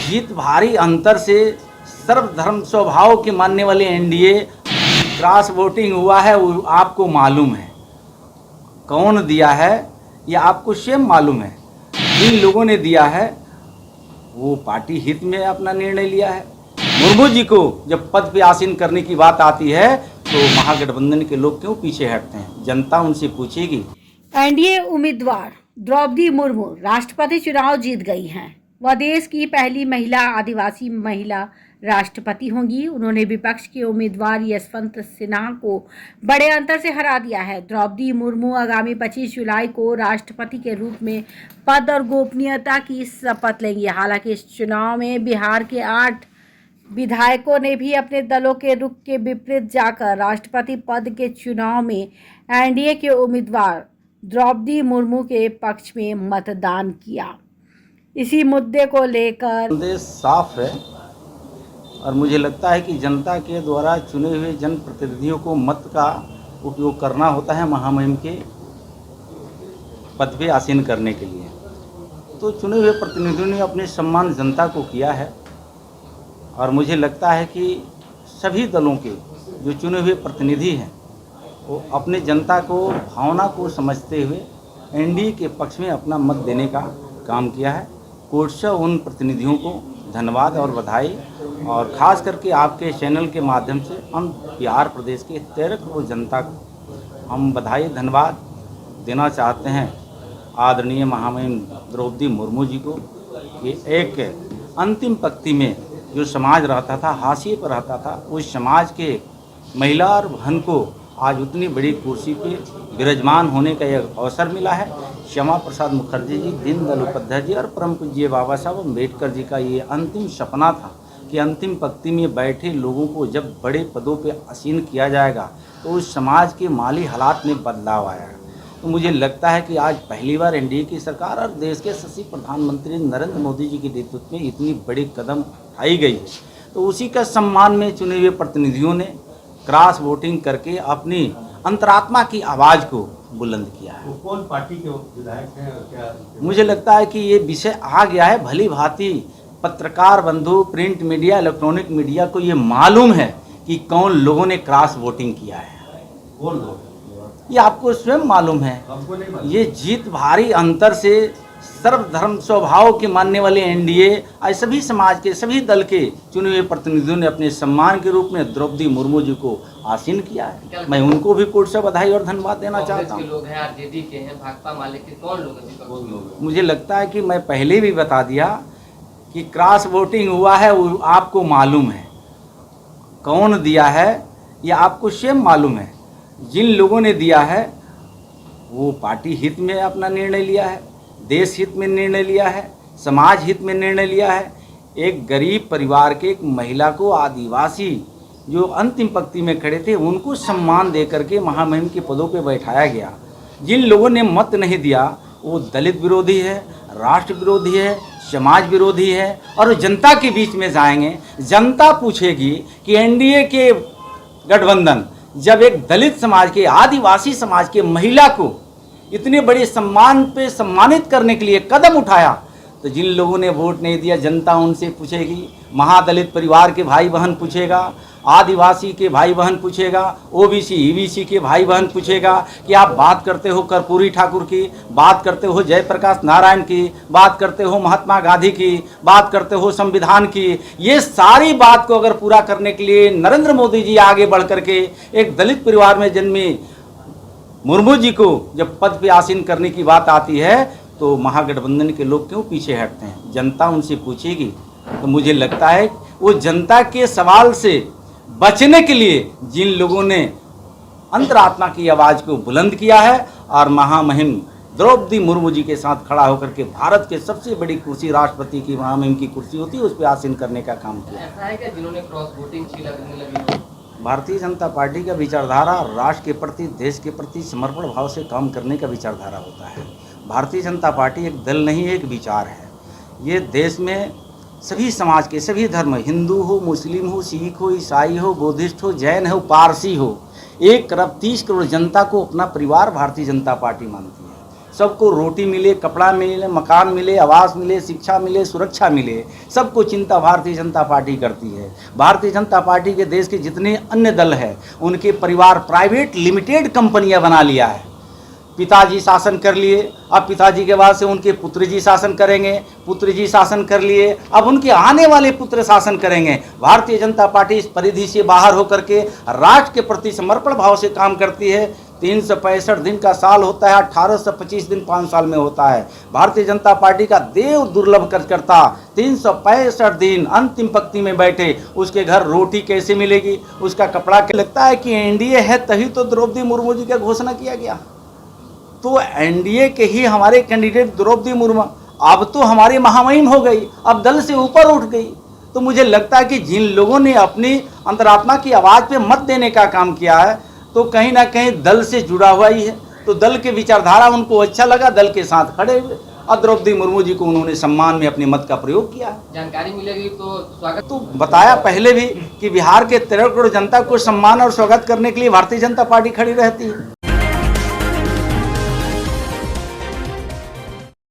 जीत भारी अंतर से सर्वधर्म स्वभाव के मानने वाले एनडीए क्रॉस वोटिंग हुआ है, वो आपको मालूम है। कौन दिया है ये आपको स्वयं मालूम है। जिन लोगों ने दिया है वो पार्टी हित में अपना निर्णय लिया है। मुर्मू जी को जब पद पे आसीन करने की बात आती है तो महागठबंधन के लोग क्यों पीछे हटते हैं? जनता उनसे पूछेगी। एनडीए उम्मीदवार द्रौपदी मुर्मू राष्ट्रपति चुनाव जीत गई हैं। वह देश की पहली महिला आदिवासी महिला राष्ट्रपति होंगी। उन्होंने विपक्ष के उम्मीदवार यशवंत सिन्हा को बड़े अंतर से हरा दिया है। द्रौपदी मुर्मू आगामी 25 जुलाई को राष्ट्रपति के रूप में पद और गोपनीयता की शपथ लेंगी। हालांकि इस चुनाव में बिहार के 8 विधायकों ने भी अपने दलों के रुख के विपरीत जाकर राष्ट्रपति पद के चुनाव में एनडीए के उम्मीदवार द्रौपदी मुर्मू के पक्ष में मतदान किया। इसी मुद्दे को लेकर संदेश साफ है और मुझे लगता है कि जनता के द्वारा चुने हुए जनप्रतिनिधियों को मत का उपयोग करना होता है महामहिम के पद पे आसीन करने के लिए। तो चुने हुए प्रतिनिधियों ने अपने सम्मान जनता को किया है और मुझे लगता है कि सभी दलों के जो चुने हुए प्रतिनिधि हैं वो अपने जनता को भावना को समझते हुए एनडीए के पक्ष में अपना मत देने का काम किया है। कोटशा उन प्रतिनिधियों को धन्यवाद और बधाई, और ख़ास करके आपके चैनल के माध्यम से हम बिहार प्रदेश के 13 करोड़ जनता को हम बधाई धन्यवाद देना चाहते हैं आदरणीय महामहिम द्रौपदी मुर्मू जी को कि एक अंतिम पंक्ति में जो समाज रहता था, हाशिए पर रहता था, उस समाज के महिला और बहन को आज उतनी बड़ी कुर्सी पे विराजमान होने का एक अवसर मिला है। श्यामा प्रसाद मुखर्जी जी, दीनदयाल उपाध्याय जी और परम पूज्य बाबा साहब अम्बेडकर जी का ये अंतिम सपना था कि अंतिम पंक्ति में बैठे लोगों को जब बड़े पदों पे आसीन किया जाएगा तो उस समाज के माली हालात में बदलाव आएगा। तो मुझे लगता है कि आज पहली बार एनडीए की सरकार और देश के यशस्वी प्रधानमंत्री नरेंद्र मोदी जी के नेतृत्व में इतनी बड़ी कदम उठाई गई है। तो उसी का सम्मान में चुने हुए प्रतिनिधियों ने क्रॉस वोटिंग करके अपनी अंतरात्मा की आवाज़ को बुलंद किया है। कौन पार्टी के विधायक हैं और क्या? मुझे लगता है कि ये विषय आ गया है, भली भांति पत्रकार बंधु, प्रिंट मीडिया, इलेक्ट्रॉनिक मीडिया को ये मालूम है कि कौन लोगों ने क्रॉस वोटिंग किया है। कौन लोग? ये आपको स्वयं मालूम है। हमको नहीं मालूम। ये जीत भारी अंतर से सर्वधर्म स्वभाव के मानने वाले एनडीए आज सभी समाज के, सभी दल के चुने हुए प्रतिनिधियों ने अपने सम्मान के रूप में द्रौपदी मुर्मू जी को आसीन किया है। मैं उनको भी कोर्ट से बधाई और धन्यवाद देना चाहता हूँ। लोग हैं, आरजेडी के हैं, भाकपा माले के, कौन लोग हैं? मुझे लगता है कि मैं पहले भी बता दिया कि क्रॉस वोटिंग हुआ है, वो आपको मालूम है। कौन दिया है ये आपको स्वयं मालूम है। जिन लोगों ने दिया है वो पार्टी हित में अपना निर्णय लिया है, देश हित में निर्णय लिया है, समाज हित में निर्णय लिया है। एक गरीब परिवार के एक महिला को, आदिवासी जो अंतिम पंक्ति में खड़े थे, उनको सम्मान दे करके महामहिम के पदों पे बैठाया गया। जिन लोगों ने मत नहीं दिया वो दलित विरोधी है, राष्ट्र विरोधी है, समाज विरोधी है और जनता के बीच में जाएंगे। जनता पूछेगी कि एनडीए के गठबंधन जब एक दलित समाज के, आदिवासी समाज के महिला को इतने बड़े सम्मान पे सम्मानित करने के लिए कदम उठाया, तो जिन लोगों ने वोट नहीं दिया जनता उनसे पूछेगी। महादलित परिवार के भाई बहन पूछेगा, आदिवासी के भाई बहन पूछेगा, ओबीसी ईबीसी के भाई बहन पूछेगा कि आप बात करते हो कर्पूरी ठाकुर की, बात करते हो जयप्रकाश नारायण की, बात करते हो महात्मा गांधी की, बात करते हो संविधान की। ये सारी बात को अगर पूरा करने के लिए नरेंद्र मोदी जी आगे बढ़ करके एक दलित परिवार में जन्मी मुर्मू जी को जब पद पे आसीन करने की बात आती है तो महागठबंधन के लोग क्यों पीछे हटते हैं? जनता उनसे पूछेगी। तो मुझे लगता है वो जनता के सवाल से बचने के लिए जिन लोगों ने अंतरात्मा की आवाज़ को बुलंद किया है और महामहिम द्रौपदी मुर्मू जी के साथ खड़ा होकर के भारत के सबसे बड़ी कुर्सी, राष्ट्रपति की महामहिम की कुर्सी होती है, उस पर आसीन करने का काम किया। ऐसा है कि जिन्होंने क्रॉस वोटिंग की लगने लगी हो? भारतीय जनता पार्टी का विचारधारा राष्ट्र के प्रति, देश के प्रति समर्पण भाव से काम करने का विचारधारा होता है। भारतीय जनता पार्टी एक दल नहीं है, एक विचार है। ये देश में सभी समाज के, सभी धर्म, हिंदू हो, मुस्लिम हो, सिख हो, ईसाई हो, बुद्धिस्ट हो, जैन हो, पारसी हो, 1 अरब 30 करोड़ जनता को अपना परिवार भारतीय जनता पार्टी मानती है। सबको रोटी मिले, कपड़ा मिले, मकान मिले, आवास मिले, शिक्षा मिले, सुरक्षा मिले, सबको चिंता भारतीय जनता पार्टी करती है। भारतीय जनता पार्टी के देश के जितने अन्य दल हैं उनके परिवार प्राइवेट लिमिटेड कंपनियां बना लिया है। पिताजी शासन कर लिए, अब पिताजी के बाद से उनके पुत्र जी शासन करेंगे, पुत्र जी शासन कर लिए, अब उनके आने वाले पुत्र शासन करेंगे। भारतीय जनता पार्टी इस परिधि से बाहर होकर के राष्ट्र के प्रति समर्पण भाव से काम करती है। 365 दिन का साल होता है, 1825 दिन 5 साल में होता है। भारतीय जनता पार्टी का देव दुर्लभ कार्यकर्ता 365 दिन अंतिम पंक्ति में बैठे, उसके घर रोटी कैसे मिलेगी, उसका कपड़ा क्या। लगता है कि एनडीए है तभी तो द्रौपदी मुर्मू जी का घोषणा किया गया। तो एनडीए के ही हमारे कैंडिडेट द्रौपदी मुर्मू अब तो हमारी महामहिम हो गई, अब दल से ऊपर उठ गई। तो मुझे लगता है कि जिन लोगों ने अपनी अंतरात्मा की आवाज़ पे मत देने का काम किया है तो कहीं ना कहीं दल से जुड़ा हुआ ही है। तो दल के विचारधारा उनको अच्छा लगा, दल के साथ खड़े हुए और द्रौपदी मुर्मू जी को उन्होंने सम्मान में अपने मत का प्रयोग किया। जानकारी मिलेगी तो स्वागत। तो बताया पहले भी कि बिहार के 13 करोड़ जनता को सम्मान और स्वागत करने के लिए भारतीय जनता पार्टी खड़ी रहती है।